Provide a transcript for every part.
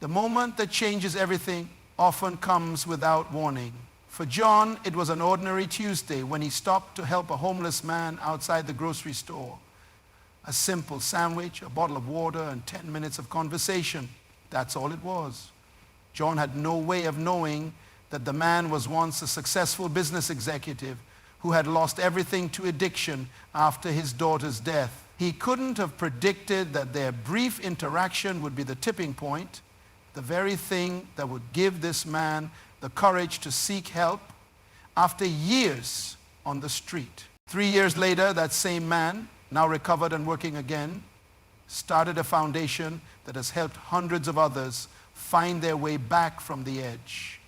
The moment that changes everything often comes without warning. For John, it was an ordinary Tuesday when he stopped to help a homeless man outside the grocery store. A simple sandwich, a bottle of water, and 10 minutes of conversation. That's all it was. John had no way of knowing that the man was once a successful business executive who had lost everything to addiction after his daughter's death. He couldn't have predicted that their brief interaction would be the tipping point, the very thing that would give this man the courage to seek help after years on the street. 3 years later, that same man, now recovered and working again, started a foundation that has helped hundreds of others find their way back from the edge.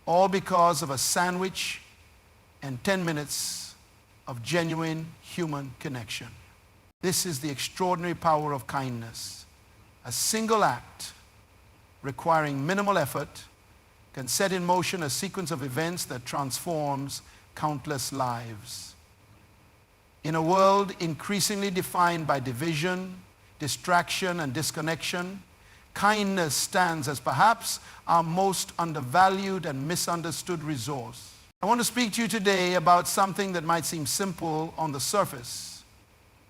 All because of a sandwich and 10 minutes of genuine human connection. This is the extraordinary power of kindness. A single act requiring minimal effort can set in motion a sequence of events that transforms countless lives. In a world increasingly defined by division, distraction, and disconnection, kindness stands as perhaps our most undervalued and misunderstood resource. I want to speak to you today about something that might seem simple on the surface,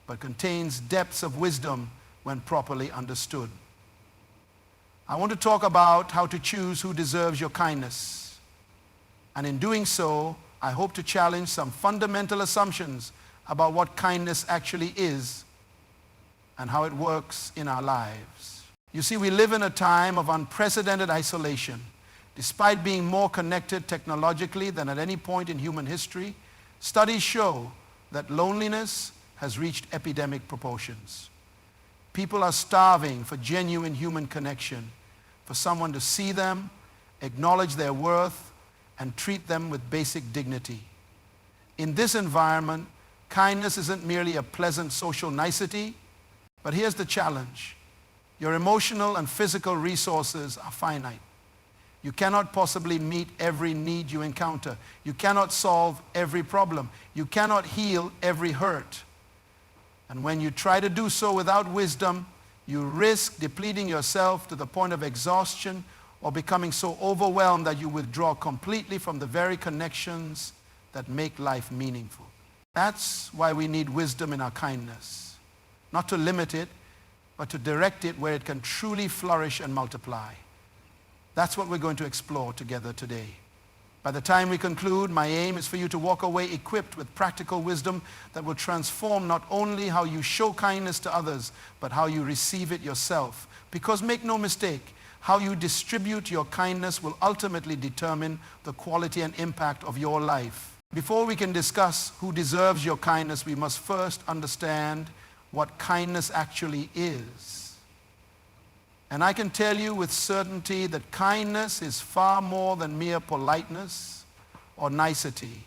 but contains depths of wisdom when properly understood. I want to talk about how to choose who deserves your kindness. And in doing so, I hope to challenge some fundamental assumptions about what kindness actually is and how it works in our lives. You see, we live in a time of unprecedented isolation. Despite being more connected technologically than at any point in human history, studies show that loneliness has reached epidemic proportions. People are starving for genuine human connection, for someone to see them, acknowledge their worth, and treat them with basic dignity. In this environment, kindness isn't merely a pleasant social nicety, but here's the challenge. Your emotional and physical resources are finite. You cannot possibly meet every need you encounter. You cannot solve every problem. You cannot heal every hurt. And when you try to do so without wisdom, you risk depleting yourself to the point of exhaustion or becoming so overwhelmed that you withdraw completely from the very connections that make life meaningful. That's why we need wisdom in our kindness. Not to limit it, but to direct it where it can truly flourish and multiply. That's what we're going to explore together today. By the time we conclude, my aim is for you to walk away equipped with practical wisdom that will transform not only how you show kindness to others, but how you receive it yourself. Because make no mistake, how you distribute your kindness will ultimately determine the quality and impact of your life. Before we can discuss who deserves your kindness, we must first understand what kindness actually is. And I can tell you with certainty that kindness is far more than mere politeness or nicety.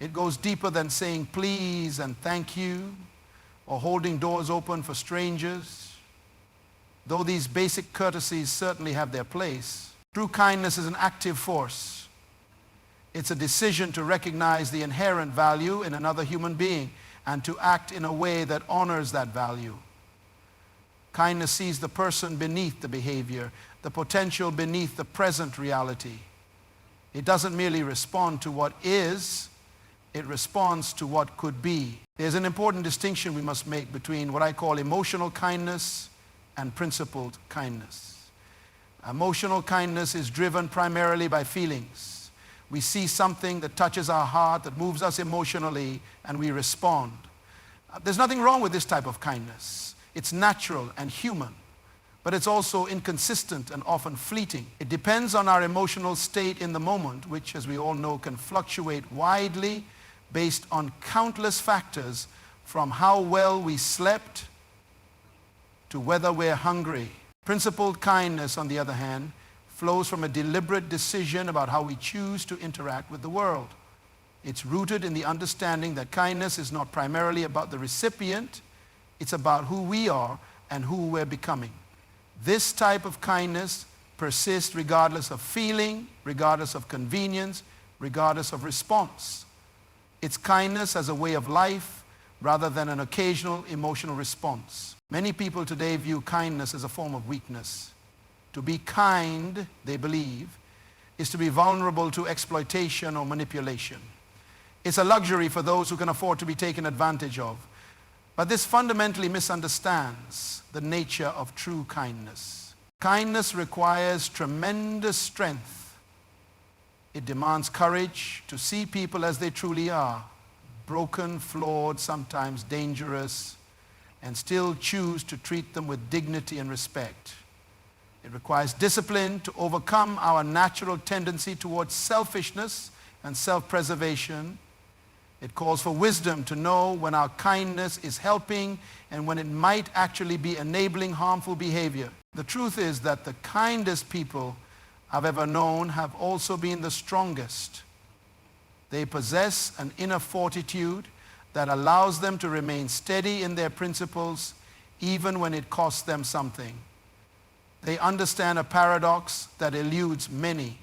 It goes deeper than saying please and thank you or holding doors open for strangers. Though these basic courtesies certainly have their place, true kindness is an active force. It's a decision to recognize the inherent value in another human being and to act in a way that honors that value. Kindness sees the person beneath the behavior, the potential beneath the present reality. It doesn't merely respond to what is, it responds to what could be. There's an important distinction we must make between what I call emotional kindness and principled kindness. Emotional kindness is driven primarily by feelings. We see something that touches our heart, that moves us emotionally, and we respond. There's nothing wrong with this type of kindness. It's natural and human, but it's also inconsistent and often fleeting. It depends on our emotional state in the moment, which, as we all know, can fluctuate widely based on countless factors, from how well we slept to whether we're hungry. Principled kindness, on the other hand, flows from a deliberate decision about how we choose to interact with the world. It's rooted in the understanding that kindness is not primarily about the recipient. It's about who we are and who we're becoming. This type of kindness persists regardless of feeling, regardless of convenience, regardless of response. It's kindness as a way of life rather than an occasional emotional response. Many people today view kindness as a form of weakness. To be kind, they believe, is to be vulnerable to exploitation or manipulation. It's a luxury for those who can afford to be taken advantage of. But this fundamentally misunderstands the nature of true kindness. Kindness requires tremendous strength. It demands courage to see people as they truly are, broken, flawed, sometimes dangerous, and still choose to treat them with dignity and respect. It requires discipline to overcome our natural tendency towards selfishness and self-preservation. It calls for wisdom to know when our kindness is helping and when it might actually be enabling harmful behavior. The truth is that the kindest people I've ever known have also been the strongest. They possess an inner fortitude that allows them to remain steady in their principles even when it costs them something. They understand a paradox that eludes many.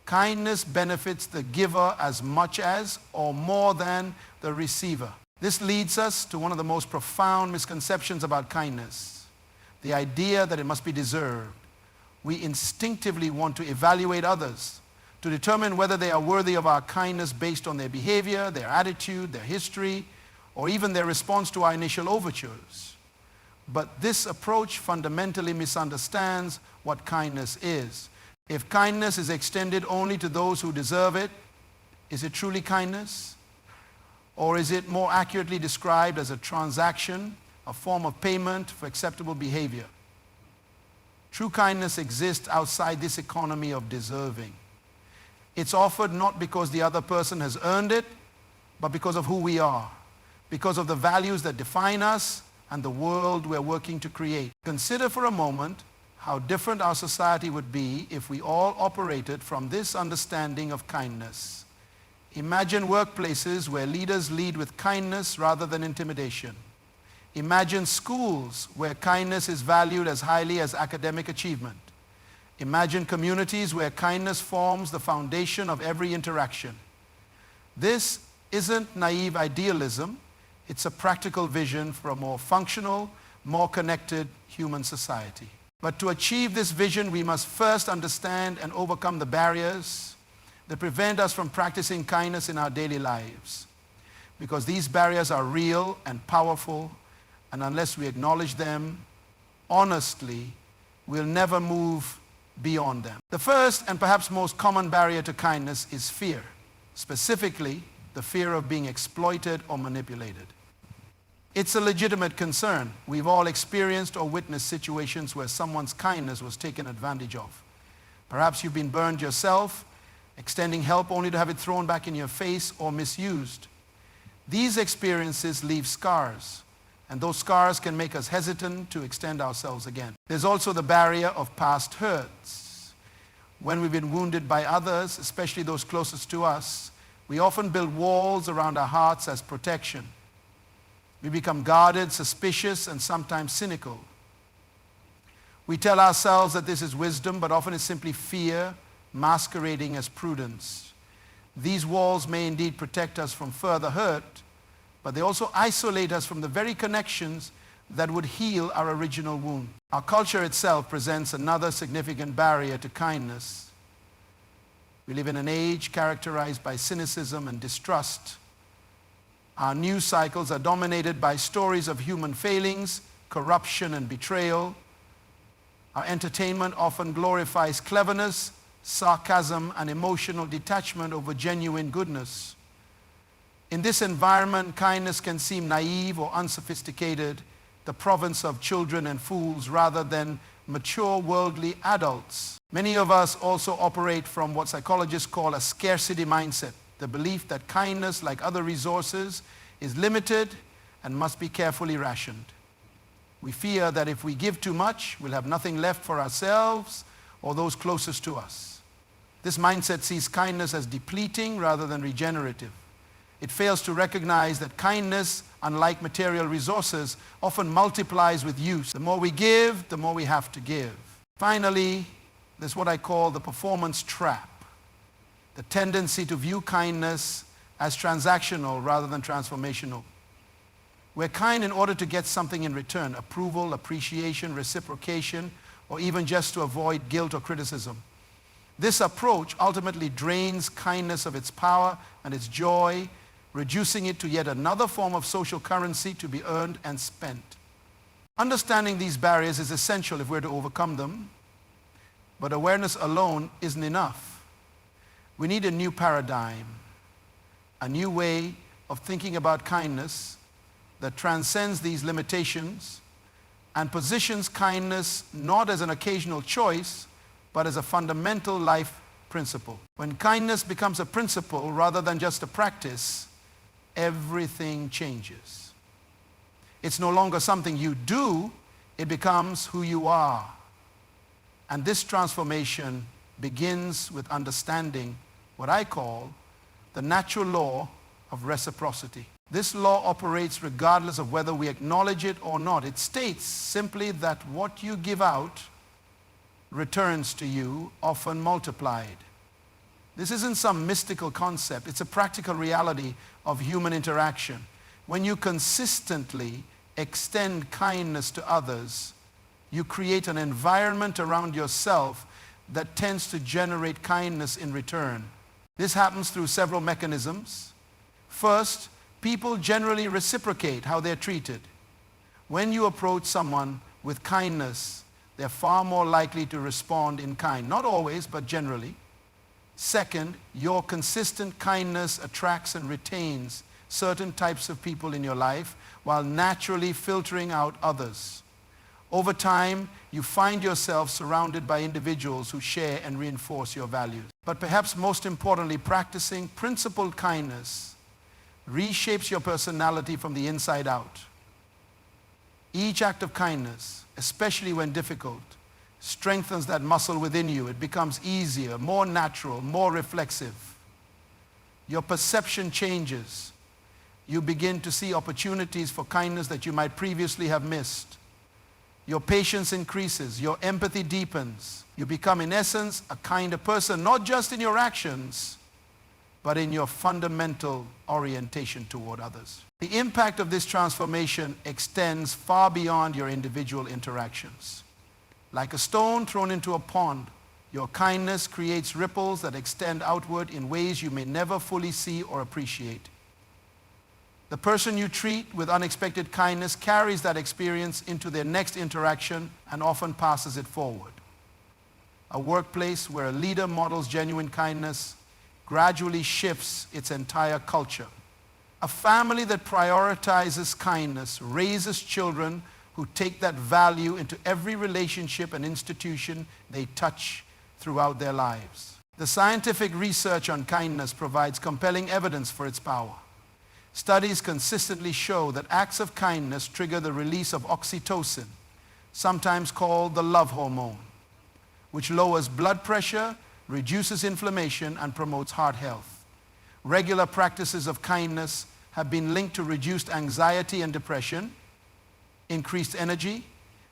Kindness benefits the giver as much as or more than the receiver. This leads us to one of the most profound misconceptions about kindness, the idea that it must be deserved. We instinctively want to evaluate others to determine whether they are worthy of our kindness based on their behavior, their attitude, their history, or even their response to our initial overtures. But this approach fundamentally misunderstands what kindness is. If kindness is extended only to those who deserve it, is it truly kindness? Or is it more accurately described as a transaction, a form of payment for acceptable behavior? True kindness exists outside this economy of deserving. It's offered not because the other person has earned it, but because of who we are, because of the values that define us and the world we're working to create. Consider for a moment how different our society would be if we all operated from this understanding of kindness. Imagine workplaces where leaders lead with kindness rather than intimidation. Imagine schools where kindness is valued as highly as academic achievement. Imagine communities where kindness forms the foundation of every interaction. This isn't naive idealism. It's a practical vision for a more functional, more connected human society. But to achieve this vision, we must first understand and overcome the barriers that prevent us from practicing kindness in our daily lives. Because these barriers are real and powerful, and unless we acknowledge them honestly, we'll never move beyond them. The first and perhaps most common barrier to kindness is fear, specifically the fear of being exploited or manipulated. It's a legitimate concern. We've all experienced or witnessed situations where someone's kindness was taken advantage of. Perhaps you've been burned yourself, extending help only to have it thrown back in your face or misused. These experiences leave scars, and those scars can make us hesitant to extend ourselves again. There's also the barrier of past hurts. When we've been wounded by others, especially those closest to us, we often build walls around our hearts as protection. We become guarded, suspicious, and sometimes cynical. We tell ourselves that this is wisdom, but often it's simply fear masquerading as prudence. These walls may indeed protect us from further hurt, but they also isolate us from the very connections that would heal our original wound. Our culture itself presents another significant barrier to kindness. We live in an age characterized by cynicism and distrust. Our news cycles are dominated by stories of human failings, corruption, and betrayal. Our entertainment often glorifies cleverness, sarcasm, and emotional detachment over genuine goodness. In this environment, kindness can seem naive or unsophisticated, the province of children and fools rather than mature worldly adults. Many of us also operate from what psychologists call a scarcity mindset, the belief that kindness, like other resources, is limited and must be carefully rationed. We fear that if we give too much, we'll have nothing left for ourselves or those closest to us. This mindset sees kindness as depleting rather than regenerative. It fails to recognize that kindness, unlike material resources, often multiplies with use. The more we give, the more we have to give. Finally, there's what I call the performance trap, the tendency to view kindness as transactional rather than transformational. We're kind in order to get something in return, approval, appreciation, reciprocation, or even just to avoid guilt or criticism. This approach ultimately drains kindness of its power and its joy, reducing it to yet another form of social currency to be earned and spent. Understanding these barriers is essential if we're to overcome them, but awareness alone isn't enough. We need a new paradigm, a new way of thinking about kindness that transcends these limitations and positions kindness not as an occasional choice, but as a fundamental life principle. When kindness becomes a principle rather than just a practice, everything changes. It's no longer something you do, it becomes who you are. And this transformation begins with understanding what I call the natural law of reciprocity. This law operates regardless of whether we acknowledge it or not. It states simply that what you give out returns to you, often multiplied. This isn't some mystical concept. It's a practical reality of human interaction. When you consistently extend kindness to others, you create an environment around yourself that tends to generate kindness in return. This happens through several mechanisms. First, people generally reciprocate how they're treated. When you approach someone with kindness, they're far more likely to respond in kind. Not always, but generally. Second, your consistent kindness attracts and retains certain types of people in your life while naturally filtering out others. Over time, you find yourself surrounded by individuals who share and reinforce your values. But perhaps most importantly, practicing principled kindness reshapes your personality from the inside out. Each act of kindness, especially when difficult, strengthens that muscle within you. It becomes easier, more natural, more reflexive. Your perception changes. You begin to see opportunities for kindness that you might previously have missed. Your patience increases. Your empathy deepens. You become, in essence, a kinder person, not just in your actions, but in your fundamental orientation toward others. The impact of this transformation extends far beyond your individual interactions. Like a stone thrown into a pond, your kindness creates ripples that extend outward in ways you may never fully see or appreciate. The person you treat with unexpected kindness carries that experience into their next interaction and often passes it forward. A workplace where a leader models genuine kindness gradually shifts its entire culture. A family that prioritizes kindness raises children who take that value into every relationship and institution they touch throughout their lives. The scientific research on kindness provides compelling evidence for its power. Studies consistently show that acts of kindness trigger the release of oxytocin, sometimes called the love hormone, which lowers blood pressure, reduces inflammation, and promotes heart health. Regular practices of kindness have been linked to reduced anxiety and depression, increased energy,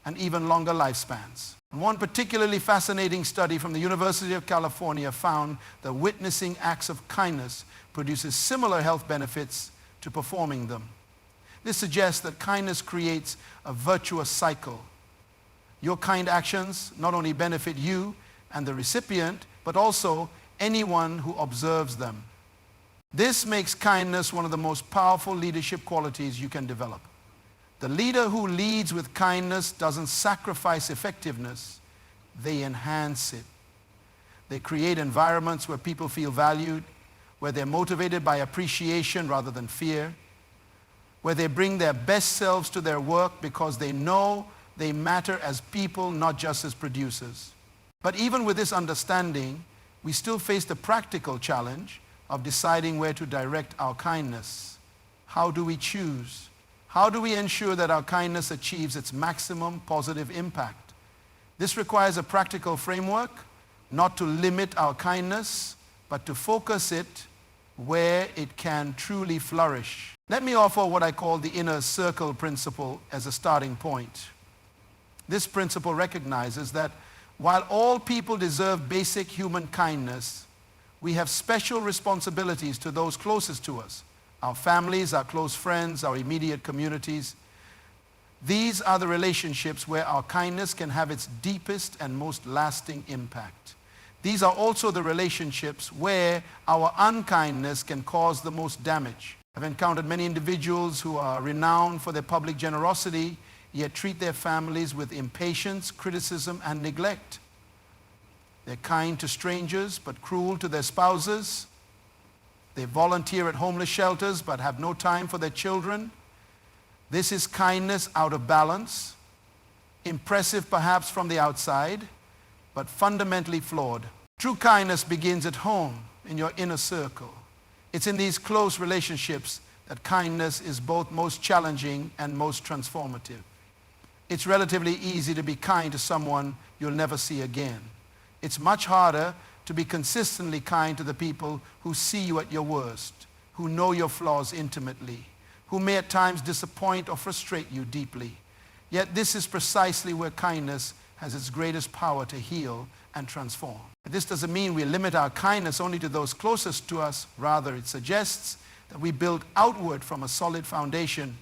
and even longer lifespans. One particularly fascinating study from the University of California found that witnessing acts of kindness produces similar health benefits to performing them. This suggests that kindness creates a virtuous cycle. Your kind actions not only benefit you and the recipient, but also anyone who observes them. This makes kindness one of the most powerful leadership qualities you can develop. The leader who leads with kindness doesn't sacrifice effectiveness, they enhance it. They create environments where people feel valued, where they're motivated by appreciation rather than fear, where they bring their best selves to their work because they know they matter as people, not just as producers. But even with this understanding, we still face the practical challenge of deciding where to direct our kindness. How do we choose? How do we ensure that our kindness achieves its maximum positive impact? This requires a practical framework, not to limit our kindness, but to focus it where it can truly flourish. Let me offer what I call the inner circle principle as a starting point. This principle recognizes that while all people deserve basic human kindness, we have special responsibilities to those closest to us, our families, our close friends, our immediate communities. These are the relationships where our kindness can have its deepest and most lasting impact. These are also the relationships where our unkindness can cause the most damage. I've encountered many individuals who are renowned for their public generosity, yet treat their families with impatience, criticism, and neglect. They're kind to strangers, but cruel to their spouses. They volunteer at homeless shelters, but have no time for their children. This is kindness out of balance, impressive perhaps from the outside, but fundamentally flawed. True kindness begins at home, in your inner circle. It's in these close relationships that kindness is both most challenging and most transformative. It's relatively easy to be kind to someone you'll never see again. It's much harder to be consistently kind to the people who see you at your worst, who know your flaws intimately, who may at times disappoint or frustrate you deeply. Yet this is precisely where kindness has its greatest power to heal and transform. This doesn't mean we limit our kindness only to those closest to us. Rather, it suggests that we build outward from a solid foundation,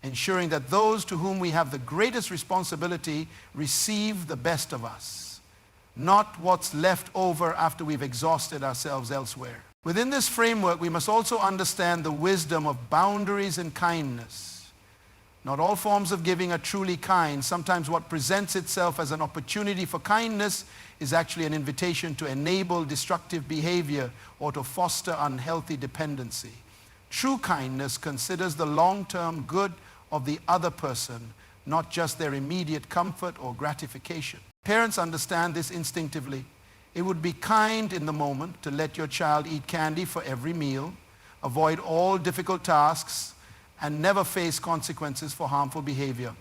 ensuring that those to whom we have the greatest responsibility receive the best of us, not what's left over after we've exhausted ourselves elsewhere. Within this framework, we must also understand the wisdom of boundaries and kindness. Not all forms of giving are truly kind. Sometimes what presents itself as an opportunity for kindness is actually an invitation to enable destructive behavior or to foster unhealthy dependency. True kindness considers the long-term good of the other person, not just their immediate comfort or gratification. Parents understand this instinctively. It would be kind in the moment to let your child eat candy for every meal, avoid all difficult tasks, and never face consequences for harmful behavior.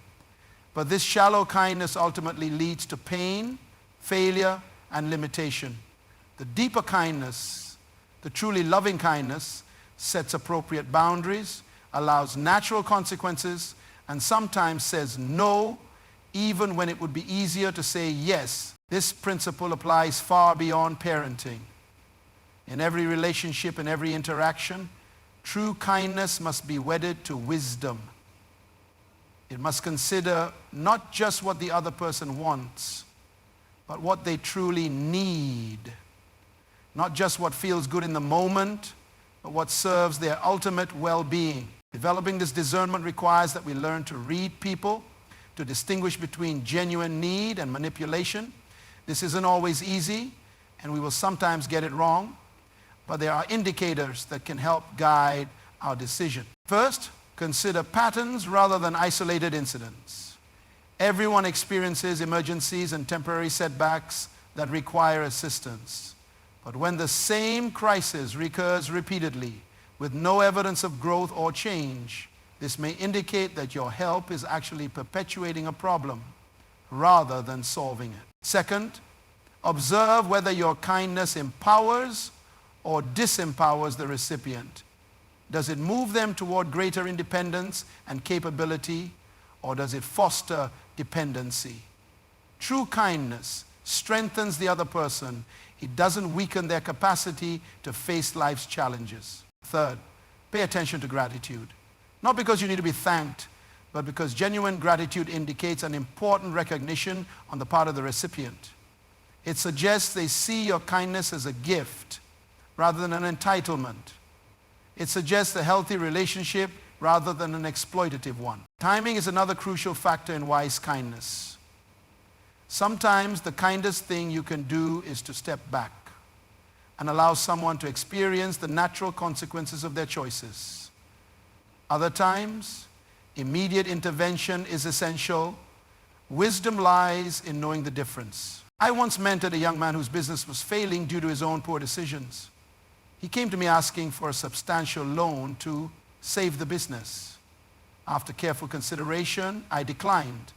But this shallow kindness ultimately leads to pain, failure, and limitation. The deeper kindness, the truly loving kindness, sets appropriate boundaries, allows natural consequences, and sometimes says no, even when it would be easier to say yes. This principle applies far beyond parenting. In every relationship and every interaction, true kindness must be wedded to wisdom. It must consider not just what the other person wants, but what they truly need. Not just what feels good in the moment, but what serves their ultimate well-being. Developing this discernment requires that we learn to read people, to distinguish between genuine need and manipulation. This isn't always easy, and we will sometimes get it wrong, but there are indicators that can help guide our decision. First, consider patterns rather than isolated incidents. Everyone experiences emergencies and temporary setbacks that require assistance. But when the same crisis recurs repeatedly with no evidence of growth or change, this may indicate that your help is actually perpetuating a problem rather than solving it. Second, observe whether your kindness empowers or disempowers the recipient. Does it move them toward greater independence and capability, or does it foster dependency? True kindness strengthens the other person. It doesn't weaken their capacity to face life's challenges. Third, pay attention to gratitude. Not because you need to be thanked, but because genuine gratitude indicates an important recognition on the part of the recipient. It suggests they see your kindness as a gift rather than an entitlement. It suggests a healthy relationship rather than an exploitative one. Timing is another crucial factor in wise kindness. Sometimes the kindest thing you can do is to step back and allow someone to experience the natural consequences of their choices. Other times, immediate intervention is essential. Wisdom lies in knowing the difference. I once mentored a young man whose business was failing due to his own poor decisions. He came to me asking for a substantial loan to save the business. After careful consideration, I declined.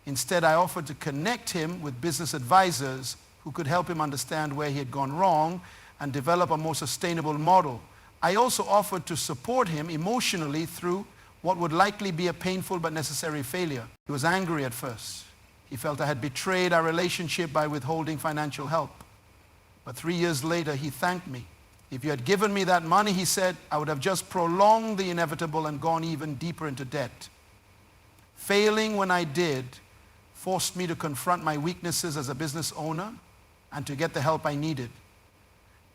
Instead, I offered to connect him with business advisors who could help him understand where he had gone wrong and develop a more sustainable model. I also offered to support him emotionally through what would likely be a painful but necessary failure. He was angry at first. He felt I had betrayed our relationship by withholding financial help. But 3 years later, he thanked me. If you had given me that money, he said, I would have just prolonged the inevitable and gone even deeper into debt. Failing when I did forced me to confront my weaknesses as a business owner and to get the help I needed.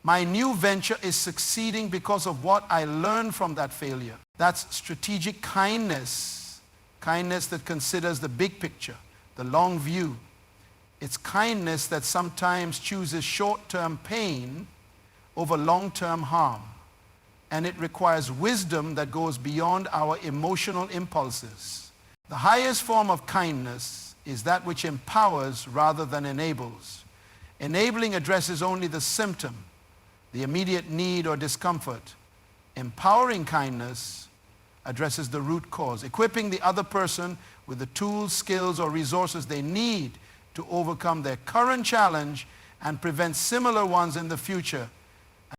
My new venture is succeeding because of what I learned from that failure. That's strategic kindness. Kindness that considers the big picture, the long view. It's kindness that sometimes chooses short-term pain over long-term harm. And it requires wisdom that goes beyond our emotional impulses. The highest form of kindness is that which empowers rather than enables. Enabling addresses only the symptom, the immediate need or discomfort. Empowering kindness addresses the root cause, equipping the other person with the tools, skills, or resources they need to overcome their current challenge and prevent similar ones in the future.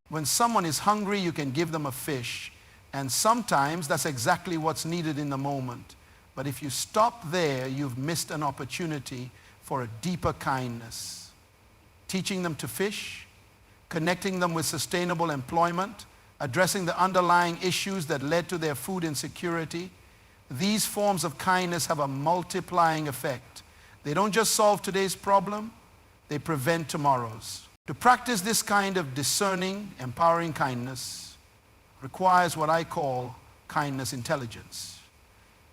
When someone is hungry, you can give them a fish, and sometimes that's exactly what's needed in the moment. But if you stop there, you've missed an opportunity for a deeper kindness. Teaching them to fish, connecting them with sustainable employment, addressing the underlying issues that led to their food insecurity. These forms of kindness have a multiplying effect. They don't just solve today's problem, they prevent tomorrow's. To practice this kind of discerning, empowering kindness requires what I call kindness intelligence.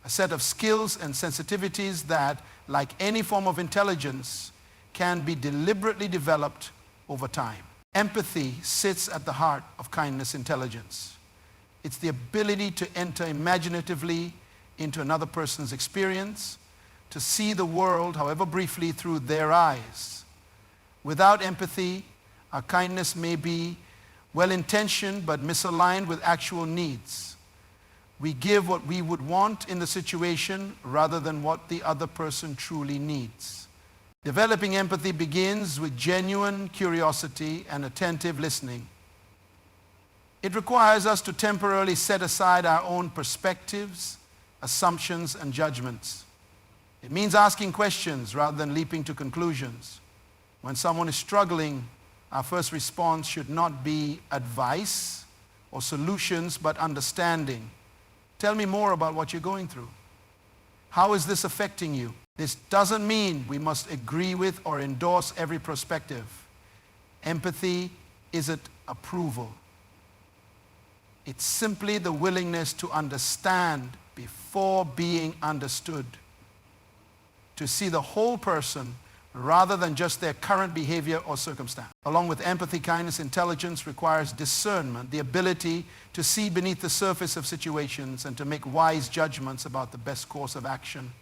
A set of skills and sensitivities that, like any form of intelligence, can be deliberately developed over time. Empathy sits at the heart of kindness intelligence. It's the ability to enter imaginatively into another person's experience, to see the world, however briefly, through their eyes. Without empathy, our kindness may be well-intentioned but misaligned with actual needs. We give what we would want in the situation rather than what the other person truly needs. Developing empathy begins with genuine curiosity and attentive listening. It requires us to temporarily set aside our own perspectives, assumptions, and judgments. It means asking questions rather than leaping to conclusions. When someone is struggling, our first response should not be advice or solutions, but understanding. Tell me more about what you're going through. How is this affecting you? This doesn't mean we must agree with or endorse every perspective. Empathy isn't approval. It's simply the willingness to understand before being understood. To see the whole person rather than just their current behavior or circumstance. Along with empathy, kindness, intelligence requires discernment, the ability to see beneath the surface of situations and to make wise judgments about the best course of action.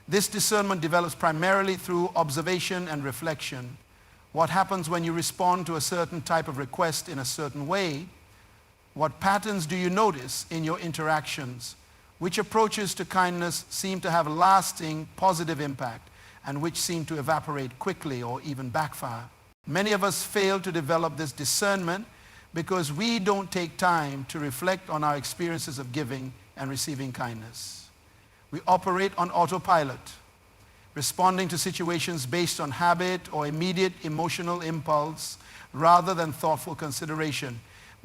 This discernment develops primarily through observation and reflection. What happens when you respond to a certain type of request in a certain way? What patterns do you notice in your interactions? Which approaches to kindness seem to have lasting positive impact, and which seem to evaporate quickly or even backfire? Many of us fail to develop this discernment because we don't take time to reflect on our experiences of giving and receiving kindness. We operate on autopilot, responding to situations based on habit or immediate emotional impulse rather than thoughtful consideration.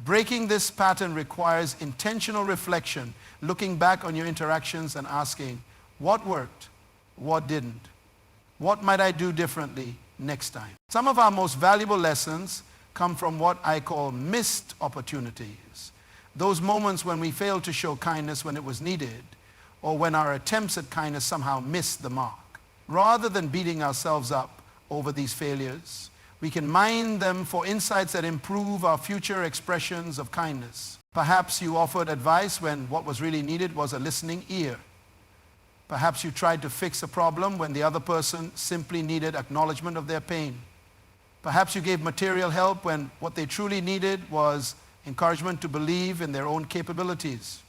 Breaking this pattern requires intentional reflection, looking back on your interactions and asking, what worked? What didn't? What might I do differently next time? Some of our most valuable lessons come from what I call missed opportunities. Those moments when we failed to show kindness when it was needed, or when our attempts at kindness somehow missed the mark. Rather than beating ourselves up over these failures, we can mine them for insights that improve our future expressions of kindness. Perhaps you offered advice when what was really needed was a listening ear. Perhaps you tried to fix a problem when the other person simply needed acknowledgement of their pain. Perhaps you gave material help when what they truly needed was encouragement to believe in their own capabilities.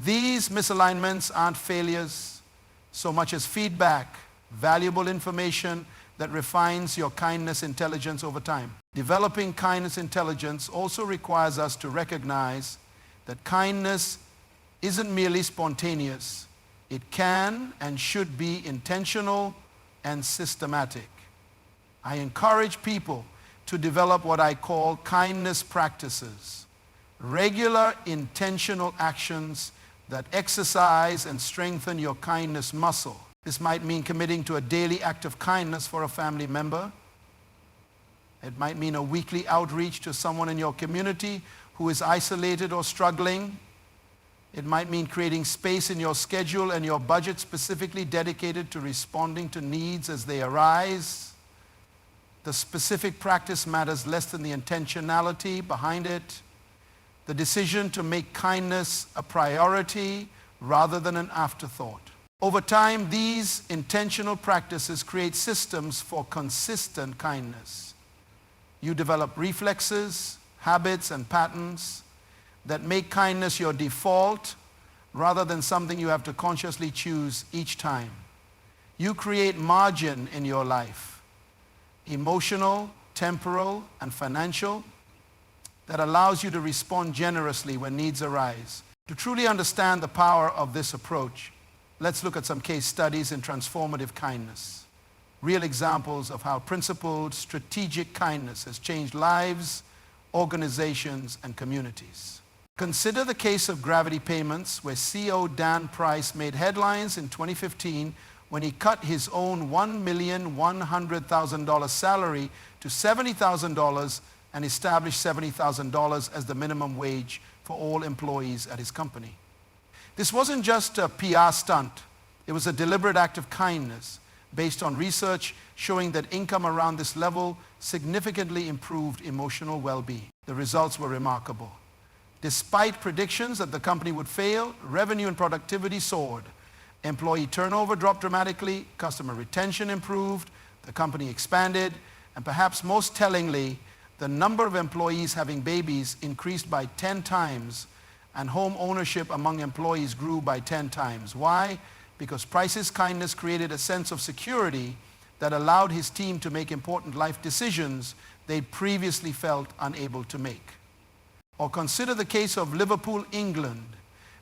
These misalignments aren't failures so much as feedback, valuable information that refines your kindness intelligence over time. Developing kindness intelligence also requires us to recognize that kindness isn't merely spontaneous. It can and should be intentional and systematic. I encourage people to develop what I call kindness practices, regular intentional actions that exercise and strengthen your kindness muscle. This might mean committing to a daily act of kindness for a family member. It might mean a weekly outreach to someone in your community who is isolated or struggling. It might mean creating space in your schedule and your budget specifically dedicated to responding to needs as they arise. The specific practice matters less than the intentionality behind it. The decision to make kindness a priority rather than an afterthought. Over time, these intentional practices create systems for consistent kindness. You develop reflexes, habits, and patterns that make kindness your default rather than something you have to consciously choose each time. You create margin in your life, emotional, temporal, and financial, that allows you to respond generously when needs arise. To truly understand the power of this approach, let's look at some case studies in transformative kindness. Real examples of how principled, strategic kindness has changed lives, organizations, and communities. Consider the case of Gravity Payments, where CEO Dan Price made headlines in 2015 when he cut his own $1,100,000 salary to $70,000 and established $70,000 as the minimum wage for all employees at his company. This wasn't just a PR stunt. It was a deliberate act of kindness based on research showing that income around this level significantly improved emotional well-being. The results were remarkable. Despite predictions that the company would fail, revenue and productivity soared. Employee turnover dropped dramatically, customer retention improved, the company expanded, and perhaps most tellingly, the number of employees having babies increased by 10 times, and home ownership among employees grew by 10 times. Why? Because Price's kindness created a sense of security that allowed his team to make important life decisions they previously felt unable to make. Or consider the case of Liverpool, England,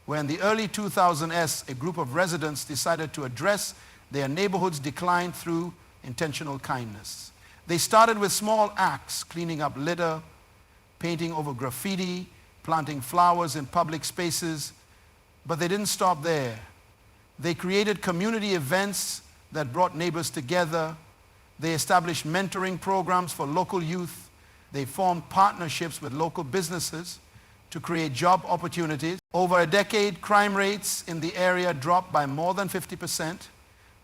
where in the early 2000s, a group of residents decided to address their neighborhood's decline through intentional kindness. They started with small acts, cleaning up litter, painting over graffiti, planting flowers in public spaces, but they didn't stop there. They created community events that brought neighbors together. They established mentoring programs for local youth. They formed partnerships with local businesses to create job opportunities. Over a decade, crime rates in the area dropped by more than 50%.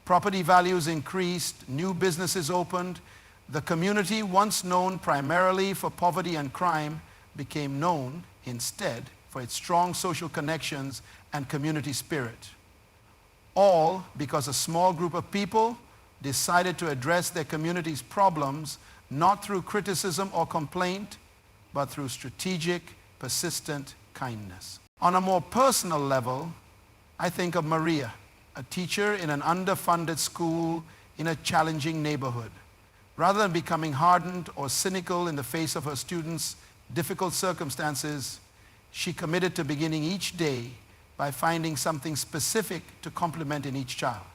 Property values increased, new businesses opened. The community, once known primarily for poverty and crime, became known instead for its strong social connections and community spirit. All because a small group of people decided to address their community's problems not through criticism or complaint, but through strategic, persistent kindness. On a more personal level, I think of Maria, a teacher in an underfunded school in a challenging neighborhood. Rather than becoming hardened or cynical in the face of her students' difficult circumstances, she committed to beginning each day by finding something specific to complement in each child.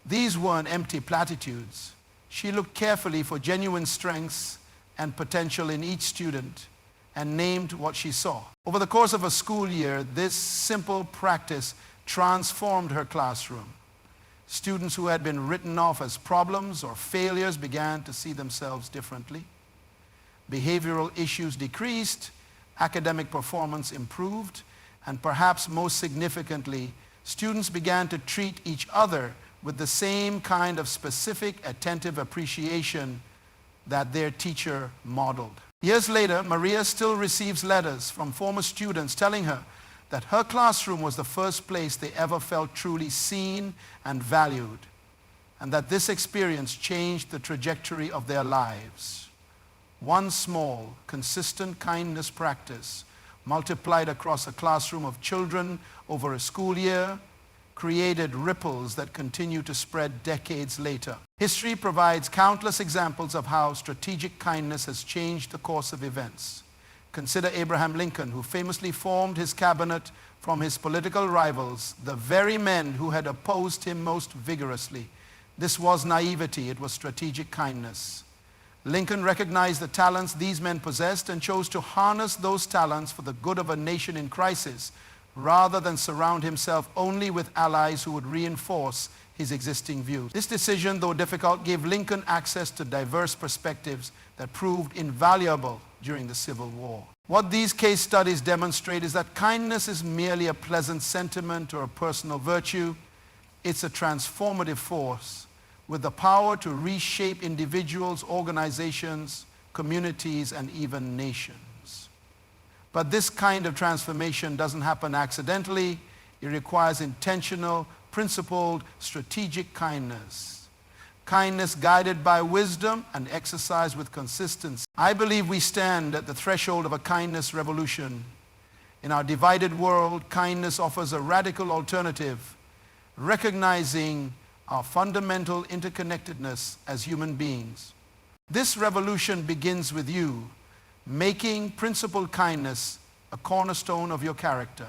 These weren't empty platitudes. She looked carefully for genuine strengths and potential in each student and named what she saw. Over the course of a school year, this simple practice transformed her classroom. Students who had been written off as problems or failures began to see themselves differently. Behavioral issues decreased, academic performance improved, and perhaps most significantly, students began to treat each other with the same kind of specific, attentive appreciation that their teacher modeled. Years later, Maria still receives letters from former students telling her that her classroom was the first place they ever felt truly seen and valued, and that this experience changed the trajectory of their lives. One small, consistent kindness practice multiplied across a classroom of children over a school year created ripples that continue to spread decades later. History provides countless examples of how strategic kindness has changed the course of events. Consider Abraham Lincoln, who famously formed his cabinet from his political rivals, the very men who had opposed him most vigorously. This was naivety, it was strategic kindness. Lincoln recognized the talents these men possessed and chose to harness those talents for the good of a nation in crisis, rather than surround himself only with allies who would reinforce his existing views. This decision, though difficult, gave Lincoln access to diverse perspectives that proved invaluable during the Civil War. What these case studies demonstrate is that kindness is merely a pleasant sentiment or a personal virtue. It's a transformative force with the power to reshape individuals, organizations, communities, and even nations. But this kind of transformation doesn't happen accidentally. It requires intentional, principled, strategic kindness. Kindness guided by wisdom and exercised with consistency. I believe we stand at the threshold of a kindness revolution. In our divided world, kindness offers a radical alternative, recognizing our fundamental interconnectedness as human beings. This revolution begins with you, making principled kindness a cornerstone of your character.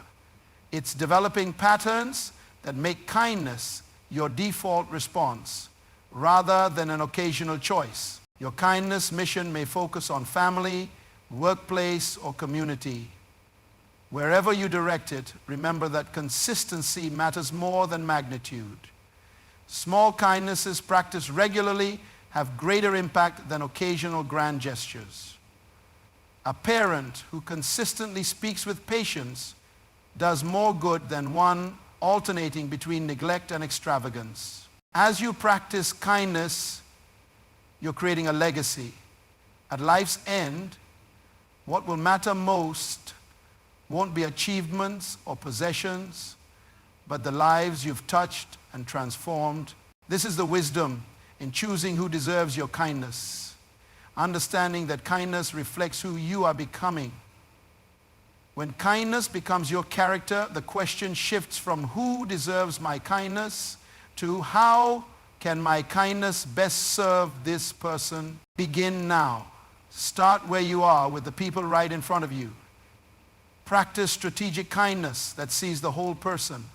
It's developing patterns that make kindness your default response rather than an occasional choice. Your kindness mission may focus on family, workplace, or community. Wherever you direct it, remember that consistency matters more than magnitude. Small kindnesses practiced regularly have greater impact than occasional grand gestures. A parent who consistently speaks with patience does more good than one alternating between neglect and extravagance. As you practice kindness, you're creating a legacy. At life's end, what will matter most won't be achievements or possessions, but the lives you've touched and transformed. This is the wisdom in choosing who deserves your kindness, understanding that kindness reflects who you are becoming. When kindness becomes your character, the question shifts from who deserves my kindness to how can my kindness best serve this person? Begin now. Start where you are with the people right in front of you. Practice strategic kindness that sees the whole person,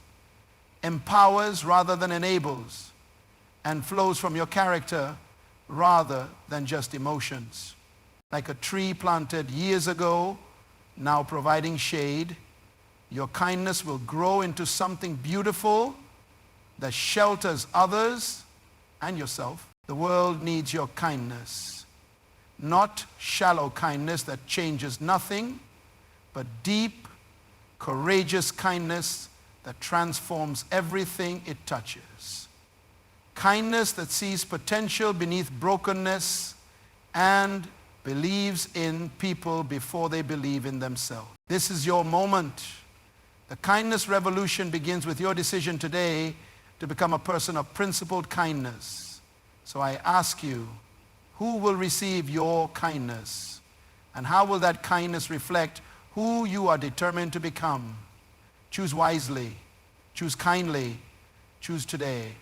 empowers rather than enables, and flows from your character rather than just emotions. Like a tree planted years ago, now providing shade, your kindness will grow into something beautiful that shelters others and yourself. The world needs your kindness, not shallow kindness that changes nothing, but deep, courageous kindness that transforms everything it touches. Kindness that sees potential beneath brokenness and believes in people before they believe in themselves. This is your moment. The kindness revolution begins with your decision today to become a person of principled kindness. So I ask you, who will receive your kindness? And how will that kindness reflect who you are determined to become? Choose wisely, choose kindly, choose today.